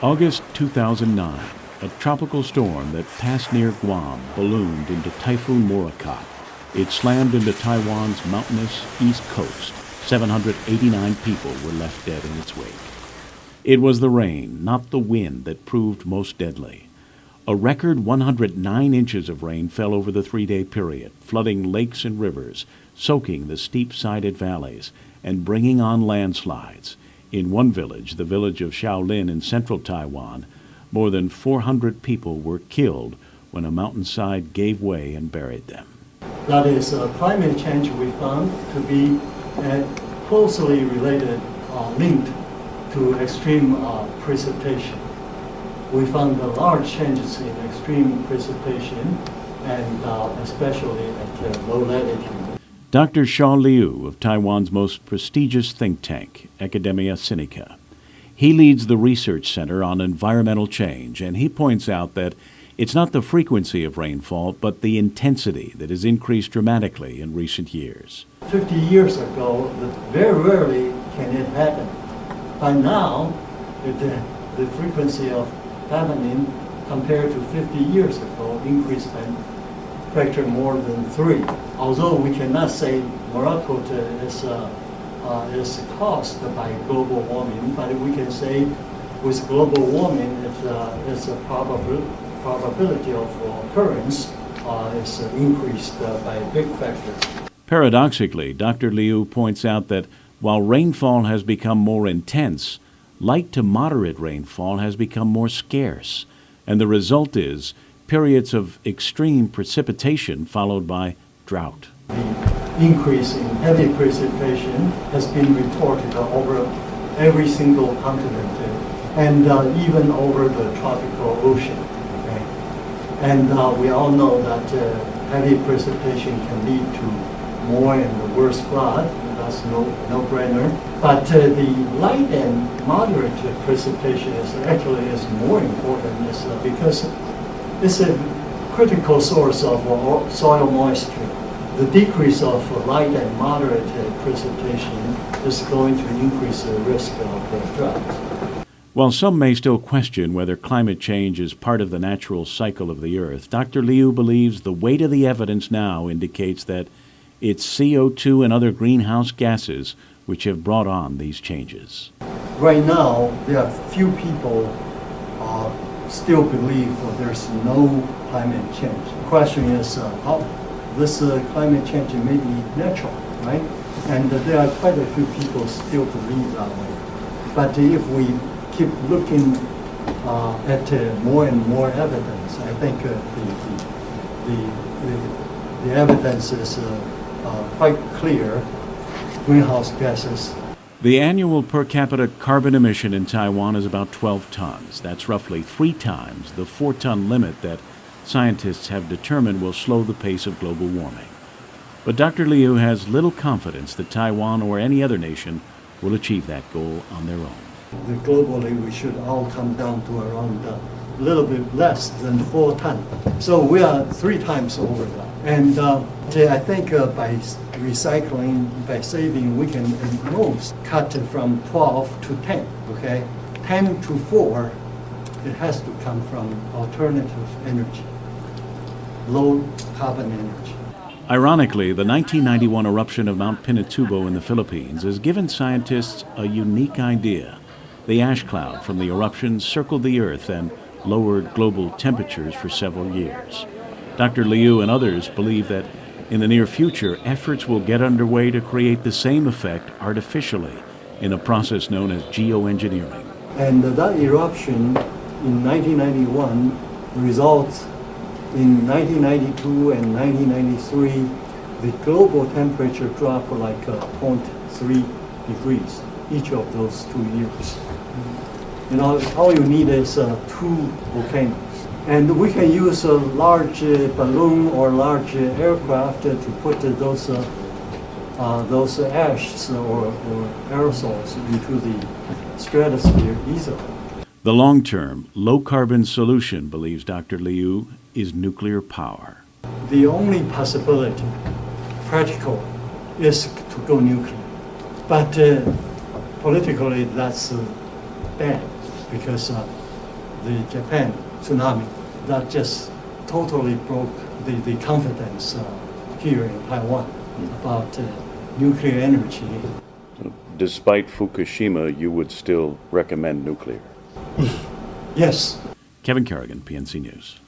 August 2009, a tropical storm that passed near Guam ballooned into Typhoon Morakot. It slammed into Taiwan's mountainous east coast. 789 people were left dead in its wake. It was the rain, not the wind, that proved most deadly. A record 109 inches of rain fell over the three-day period, flooding lakes and rivers, soaking the steep-sided valleys, and bringing on landslides. In one village, the village of Shaolin in central Taiwan, more than 400 people were killed when a mountainside gave way and buried them. That is, climate change we found to be closely related, linked to extreme precipitation. We found large changes in extreme precipitation, and especially at low latitude. Dr. Shaw Liu of Taiwan's most prestigious think tank, Academia Sinica. He leads the Research Center on Environmental Change, and he points out that it's not the frequency of rainfall, but the intensity that has increased dramatically in recent years. 50 years ago, very rarely can it happen. By now, the frequency of happening compared to 50 years ago increased by factor more than 3. Although we cannot say Morakot is caused by global warming, but we can say with global warming, it's a probability of occurrence is increased by a big factor. Paradoxically, Dr. Liu points out that while rainfall has become more intense, light to moderate rainfall has become more scarce, and the result is periods of extreme precipitation followed by drought. The increase in heavy precipitation has been reported over every single continent and even over the tropical ocean. Okay? And we all know that heavy precipitation can lead to more and worse flood. That's no-brainer. But the light and moderate precipitation is more important because it's a critical source of soil moisture. The decrease of light and moderate precipitation is going to increase the risk of drought. While some may still question whether climate change is part of the natural cycle of the Earth, Dr. Liu believes the weight of the evidence now indicates that it's CO2 and other greenhouse gases which have brought on these changes. Right now, there are few people still believe there's no climate change. The question is how this climate change may be natural, right? And there are quite a few people still believe that way. But if we keep looking at more and more evidence, I think the evidence is quite clear. Greenhouse gases. The annual per capita carbon emission in Taiwan is about 12 tons. That's roughly 3 times the 4-ton limit that scientists have determined will slow the pace of global warming. But Dr. Liu has little confidence that Taiwan or any other nation will achieve that goal on their own. Globally, we should all come down to around a little bit less than 4 tons. So we are 3 times over that. And I think by recycling, by saving, we can at most cut it from 12 to 10, okay? 10 to 4, it has to come from alternative energy, low carbon energy. Ironically, the 1991 eruption of Mount Pinatubo in the Philippines has given scientists a unique idea. The ash cloud from the eruption circled the Earth and lowered global temperatures for several years. Dr. Liu and others believe that in the near future, efforts will get underway to create the same effect artificially in a process known as geoengineering. And that eruption in 1991 results in 1992 and 1993, the global temperature dropped like 0.3 degrees each of those 2 years. You know, all you need is 2 volcanoes. And we can use a large balloon or large aircraft to put those ashes or aerosols into the stratosphere easily. The long-term, low-carbon solution, believes Dr. Liu, is nuclear power. The only possibility, practical, is to go nuclear. But politically, that's bad because the Japan tsunami that just totally broke the confidence here in Taiwan about nuclear energy. Despite Fukushima, you would still recommend nuclear? Yes. Kevin Kerrigan, PNC News.